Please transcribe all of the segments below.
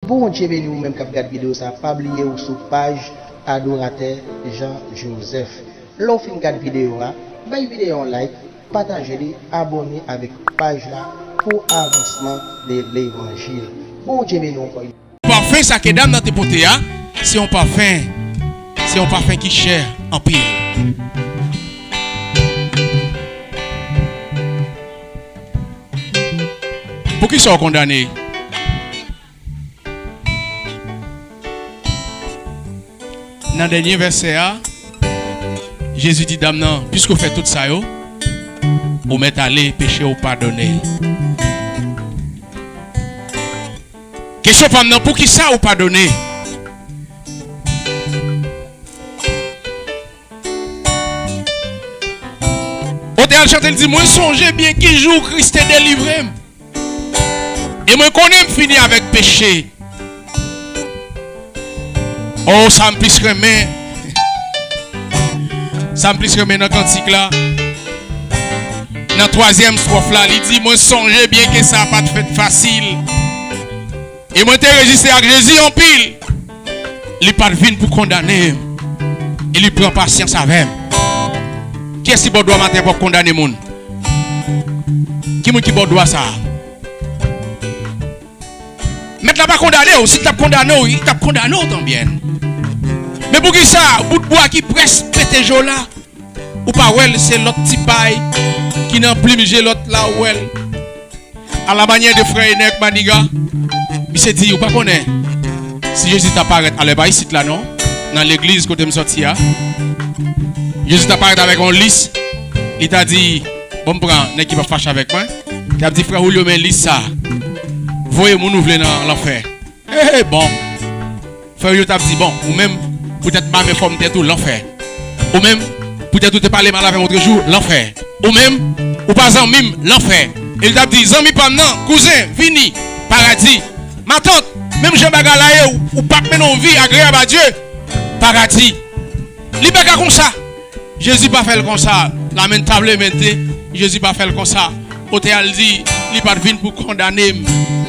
Bon Dieu béni ou même qui regarde vidéo ça, pas oublier ou sur page adorateur Jean-Joseph. L'on fin regarde vidéo là, bay vidéo en like, partagez-les, abonnez avec page là pour avancement de l'évangile. Bon Dieu béni encore. Parfum ça que dame dans tes potés hein, c'est un parfum qui cher en pile. Pour qui sont condamnés? Dans le dernier verset, Jésus dit dame non, puisque vous faites tout ça, vous mettez aller péché ou pardonner. Question pas pour qui ça ou pardonner? Au chanter dit moi songez bien qui jour Christ est délivré. Et moi connais fini avec péché. Oh, ça me plus remet. Ça me plus remet dans le cantique là. Dans la troisième strophe là, il dit moi songez bien que ça n'a pas fait facile. Et moi t'ai régisté avec Jésus en pile. Il pas venu pour condamner. Et il prend patience avec. Qui est-ce qui doit matin pour condamner moun? Qui doit ça? Mais tu n'as pas condamné, si tu as condamné, il t'a condamné autant bien. Mais pour qui ça, bout de bois qui presse pété jo là, ou pas ouais, c'est l'autre petit paille qui n'a plus migé l'autre là où elle. À la manière de frère Enek Maniga, il s'est dit, ou pas connaît. Si Jésus t'apparaît, allez pas ici là non, dans l'église côté me sortir. Jésus t'apparaît avec un lys, il t'a dit, bon prends, n'est qui va fâcher avec moi. Il a dit frère Julio mais lys ça. Voyez mon ouvler dans l'enfer. Eh bon. Frère yo t'a dit bon, ou même peut-être pas mes formes tête tout l'enfer. Ou même peut-être tu te parler mal avec autre jour, l'enfer. Ou même ou pas en mime l'enfer. Il t'a dit zami pas non, cousin, fini, paradis. Ma tante, même Jean Bagalaye ou pas mener une vie agréable à Dieu, paradis. Li pas comme ça. Jésus pas fait comme ça. Lamentablement, Jésus pas fait comme ça. Hôtel dit, il pas venu pour condamner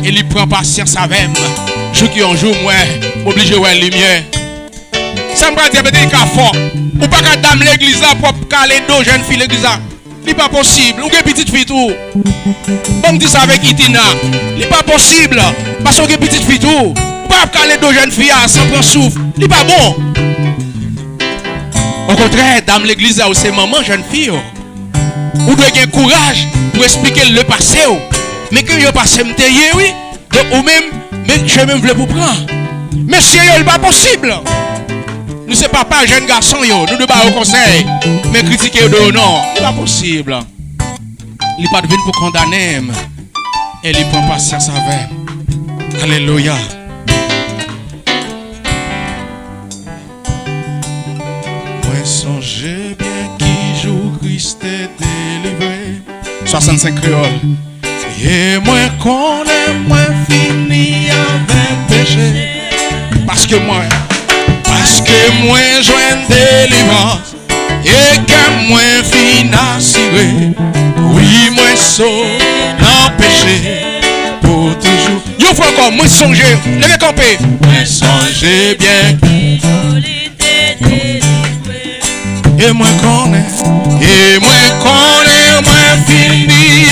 et il prend patience avec moi. Je qui en joue moi, obligé ouais lumière. Ça me va dire peut-être qu'à fort. Ou pas qu'à dame l'église là pour caler deux jeunes filles l'église là. Il pas possible. Ou une petite fille tout. Bon dit ça avec Itina. Il pas possible parce que petite fille tout. Ou pas caler deux jeunes filles sans prendre souffle. Il pas bon. Au contraire, dame l'église là, c'est maman jeune fille. Vous devez avoir courage pour expliquer le passé. Mais que le passé me taille, oui. Ou même, mais je même voulais vous prendre. Mais si ce n'est pas possible. Nous ne sommes pas jeunes garçons, nous devons pas au conseil. Mais critiquer de non, ce n'est pas possible. Il n'est pas venu pour condamner. Et il prend patience avec. Alléluia. Songez bien qui joue Christ est délivré. 65 créoles. Et moi connais, moi fini avec péché. Parce que moi joins délivrance. Et que moi fin assuré. Oui, moi sauve dans péché. Pour toujours. Yo faut encore, moi songez. Levez camper. Moi songez bien qui et moi connais, moi fini.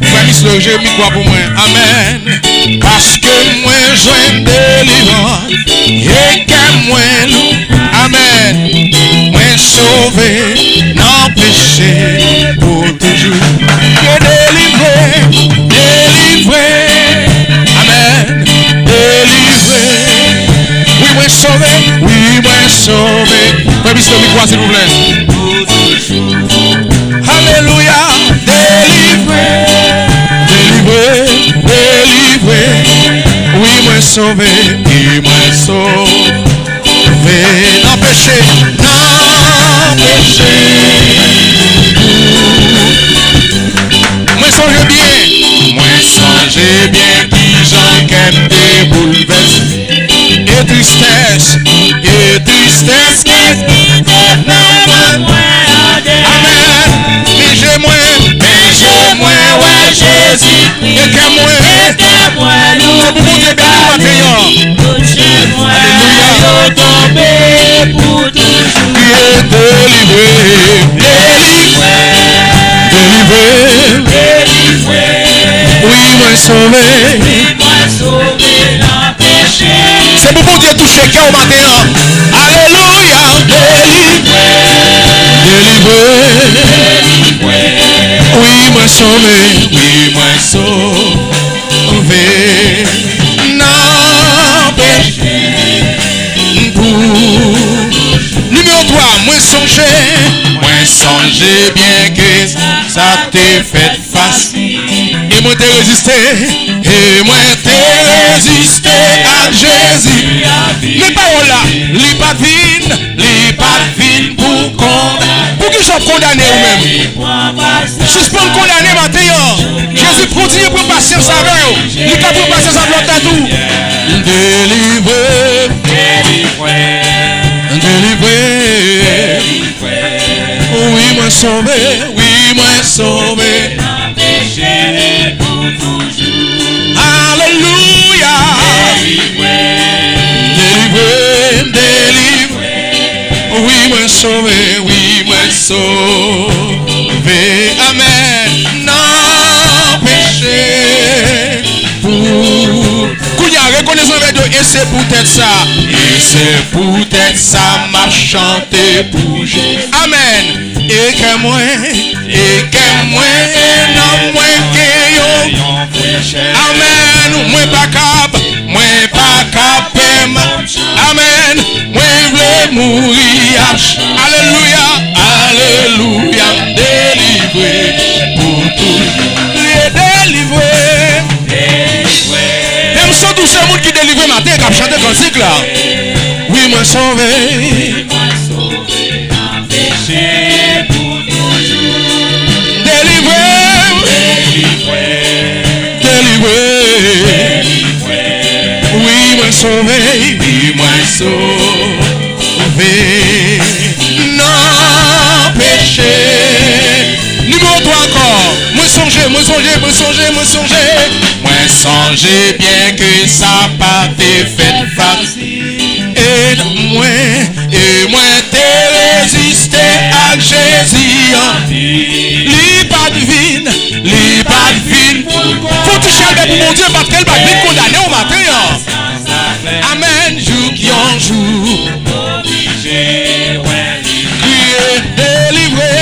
Frère, je m'y crois pour moi. Amen. Parce que moi joins délivrance et que moi loup. Amen. Moi sauvé, non péché pour toujours. Délivré. Amen. Délivré. Oui, moi sauvé. Frère, Bispo, m'y crois s'il vous plaît. Alléluia. Délivré. Oui, moi sauvé. Et moi sauvé. Non péché. Moi songe bien qui j'en qu'aime des bouleverses. Et tristesse. Amen. Mais j'ai moins, ouais, Jésus. Et que moi, c'est pour mon Dieu béni matin. crier délivré, délivré. Oui, moi sauvé. C'est pour vous Dieu toucher cœur au matin. Alléluia. Délivré. Oui, moi sauvé. Oui, moi sauvé. Non, péché. Numéro 3, moi songer bien que ça t'est fait facile. Et moi t'ai résisté, à Jésus. Les paroles là, les pas vines pour condamner. Pour qui sont condamnés ou même? Suspend condamné matin. Jésus continue pour patience avec eux. Il est pour patience avec l'autre tout. Délivré. Oui, moi sauvé. Alléluia. Délivré. Oui, moi sauvé. Amen. Non, péché. Reconnaissons avec Dieu, et c'est peut-être ça, m'a chanté pour Jésus. Amen. Et que moi, non, moi que yo. Amen. Moi pas cap. Amen. Moi veux mourir. Alléluia. Délivré pour tout. Délivré. Sont tous ces monde qui délivrent matin qui a chanté comme cycle là. Oui, moi sauvé. Délivré. Oui, moi sauvé. Non, péché. Numéro 3 encore. Moi songer. Moi songer bien que ça pas t'est fait facile. Et moi t'es résisté à Jésus. Li pas de vine. Faut toucher le pour mon Dieu parce qu'elle va vite condamner au matin. Amen. Jour. Crier délivré.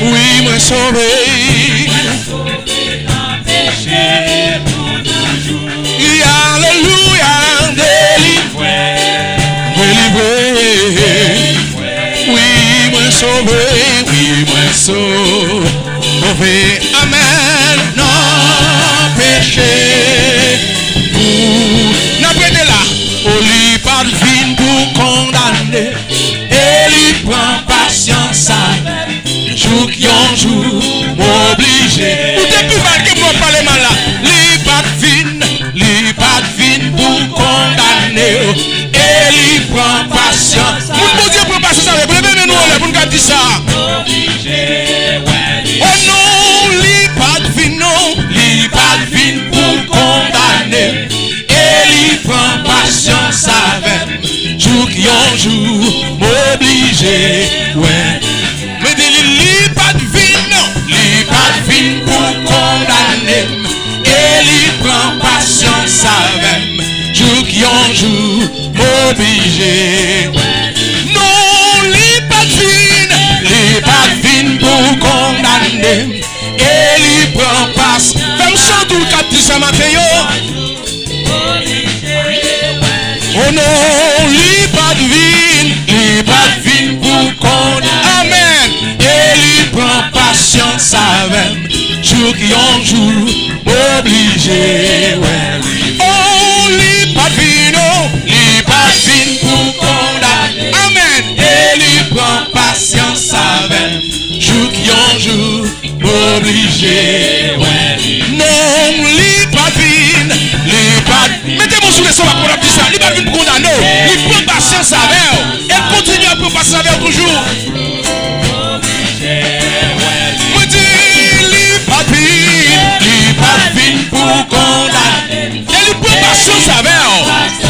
Oui, moi sauvé. Alléluia. Délivré. Oui, moi sauvé. Amen. Non, péché. N'apprenez là. Au lit pas de vine pour condamner. Et il prend patience avec. Jour m'obligé. Ou depuis mal que moi parler mal là. Li pas de vine pour condamner. Et il prend patience. Mon Dieu prend patience avec. Levez nous là pour nous dire ça. Oh non, li pas de vine pour condamner. Et il prend patience avec. Jour m'obligé. Ouais. Mais il pas de vine pour condamner. Et il prend patience avec. Jour m'obligé. Non, li pas de vine pour condamner. Et il prend patience. Fais-moi chanter le 4 ce matin. Oh non, li pas de vine pour condamner. Amen. Et il prend patience avec. Jour obligé. Oh, li pas de vine pour condamner. Amen. Et il prend patience avec. Jour obligé. Non, li pas de vine. Mettez-moi sous les sols pour la puissance. Li pas de vine pour condamner. Il prend patience avec. Elle continue à prendre patience avec toujours. Moi dis, li pas de vine pour condamner. Elle prend patience avec.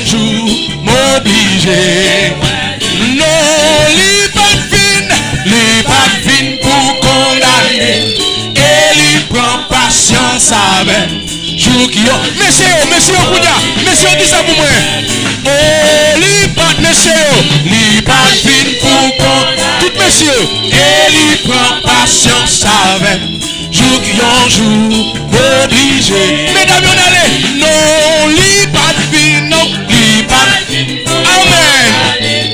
jour m'obliger. Non, li pas fin pour condamner. Et li prend patience avec. Jour qui ont. Monsieur, Kounia, dis ça pour moi. Oh, li pas fin pour condamner. Tout monsieur. Et li prend patience avec. Jour qui ont jour obligé. Mesdames, on allez. Non, li pas fin, non, li pas fin. Amen.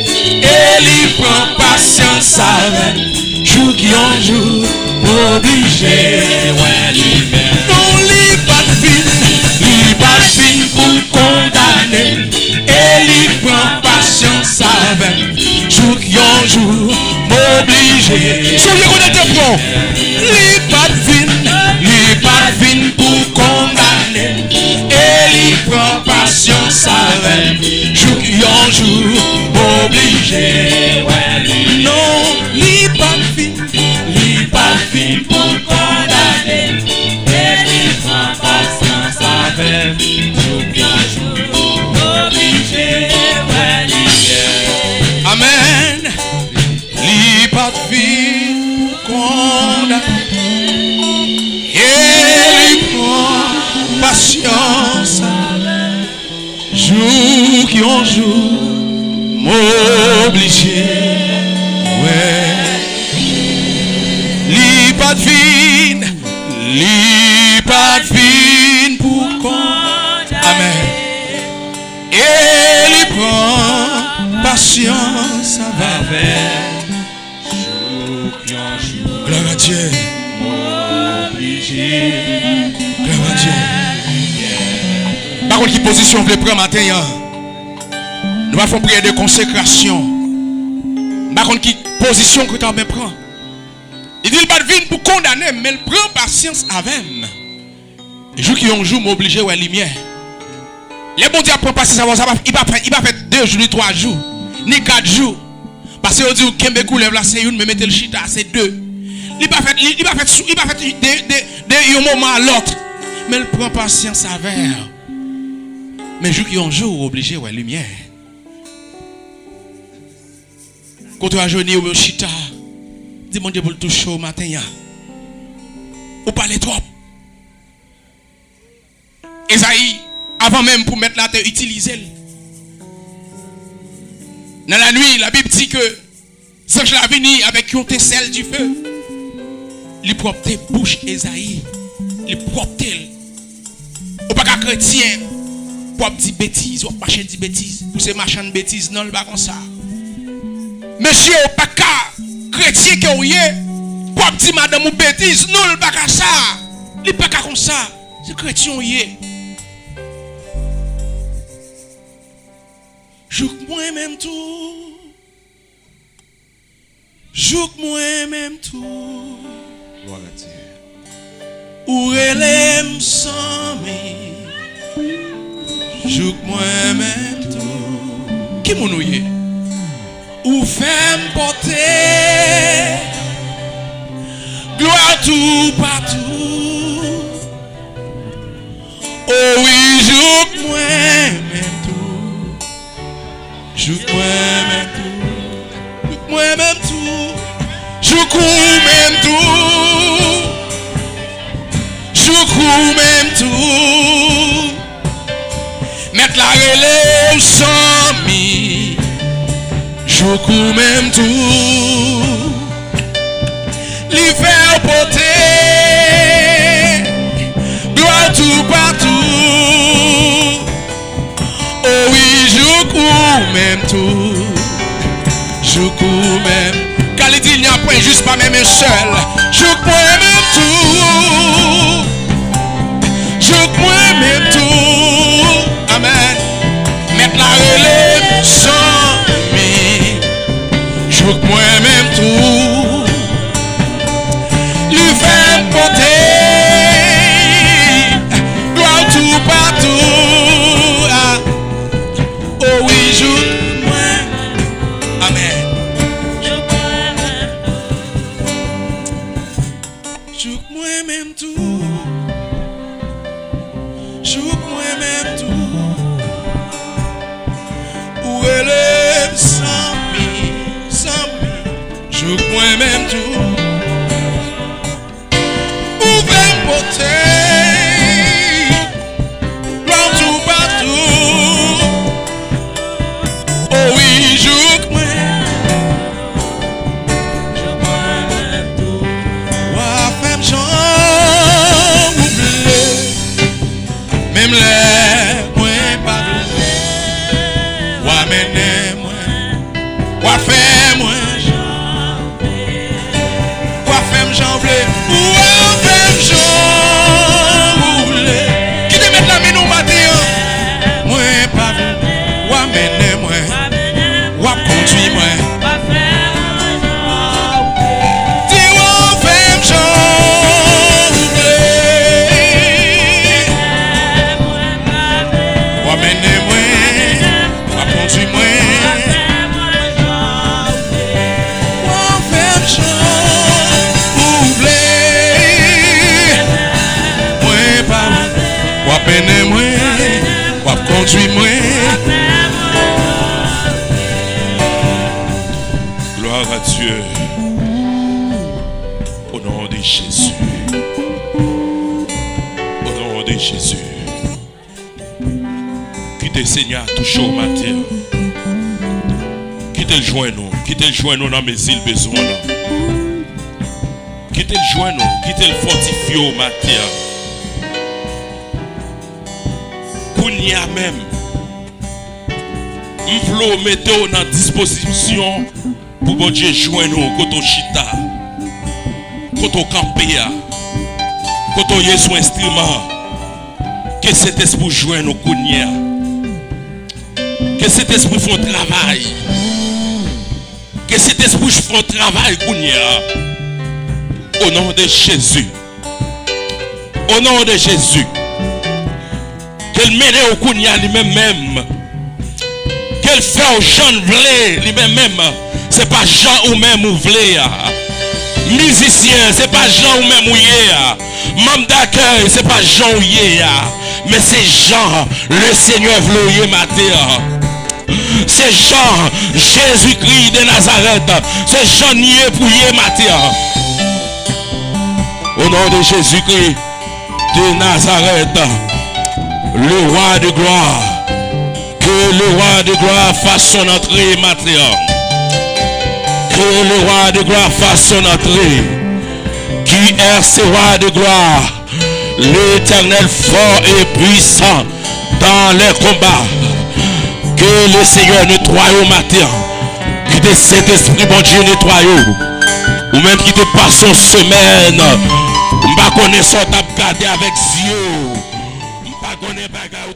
Et li prend patience avec. Jour qui ont jour obligé. Non, li pas fin pour condamner. Et li prend patience avec. Jour qui ont jour obligé. Soyez honnête bon. Li pas fin pour condamner. Et li prend patience avec. Jour qui ont jour obligé. Non, li pas fin pour condamner. Et li prend patience avec. Jour qui ont jour obligé. Amen. Li pas fin pour condamner. Et li prend patience. Jour qui ont jour m'obligé. Ouais. Li pas fin pour condamner. Amen. Et li prend patience avec. Gloire à Dieu. Gloire à Dieu. Par contre, qui position vous voulez prendre matin? Nous allons faire prière de consécration. Par contre, qui position que tu as bien prend? Il dit, il va venir pour condamner, mais il prend patience avec. Les jours qui ont jour m'obligent à la lumière. Les bons dieux prennent patience avec. Il va faire 2 jours, ni 3 jours, ni 4 jours. Parce que dit que Kembe lève là, c'est une, mais mettez le chita, c'est 2. Il va faire de un moment à l'autre. Mais il prend patience avec. Mais les jours qui ont jour obligé à la lumière. Quand tu as jeûné au chita, dis mon Dieu pour le toucher au matin. Ou parler trop. Esaïe, avant même pour mettre la terre, utilisez-le. Dans la nuit, la Bible dit que l'ange l'a venu avec une étincelle du feu. Il propre bouche Esaïe. Il propre. Ou pas qu'un chrétien pour dire bêtises, ou machin dit bêtises, ou c'est machin de bêtises, non, le pas comme ça. Monsieur, ou pas qu'un chrétien qui est pour dire madame ou bêtise, non, le pas comme ça. Il pas comme ça. C'est chrétien qui est. Jouk moi même tout. Jouk moi même tout. Gloire à Dieu. Ou relève sans mes. Jouk moi même tout. Qui m'en ouye? Ou fait porter. Gloire tout partout. Oh oui, jouk moi même tout. Jouk moi même tout. Jouk moi même tout. Jouk même tout. Jouk même tout. Mettre la relève sans mi. Jouk même tout. Li faire porter. Gloire tout partout. Oh oui, jouk même tout. Jouk même. Quand il dit il n'y a point juste pas même un seul. Jouk même tout. Jouk même tout. Amen. Mettre la relève sans mi. Jouk même tout. Lui faire porter. Gloire tout partout. Ah. Oh oui, jouk moi. Amen. Jouk moi même tout. mené moi, wap conduit moi. Gloire à Dieu. Au nom de Jésus. Au nom de Jésus. Quittez Seigneur, touche au matin. Quittez le joint nous. Quittez le joint nous dans mes îles besoin. Quittez le joint nous. Quittez le fortifié au matin. Kounia même. M'vlo mettez dans disposition pour bon Dieu joindre nous koto chita. Koto campéa. Koto yesu instrument. Que cet esprit joigne nous kounia. Que cet esprit font travail. Que cet esprit font travail kounia. Au nom de Jésus. Au nom de Jésus. Qu'elle mène au kounia lui-même. Qu'elle fait aux gens vlé lui-même. C'est pas Jean ou même ou vlé. Musicien, c'est pas Jean ou même ou yé. Membre d'accueil, c'est pas Jean ou yé. Mais c'est Jean, le Seigneur vlé matin. C'est Jean, Jésus-Christ de Nazareth. C'est Jean nié pour yé matin. Au nom de Jésus-Christ de Nazareth, le roi de gloire. Que le roi de gloire fasse son entrée matin. Que le roi de gloire fasse son entrée. Qui est ce roi de gloire? L'Éternel fort et puissant dans les combats. Que le Seigneur nettoie au matin. Que de cet esprit bon Dieu nettoie. Ou même qui te passe en semaine. On va connaître ça, t'as gardé avec Dieu. On va connaître bagarre,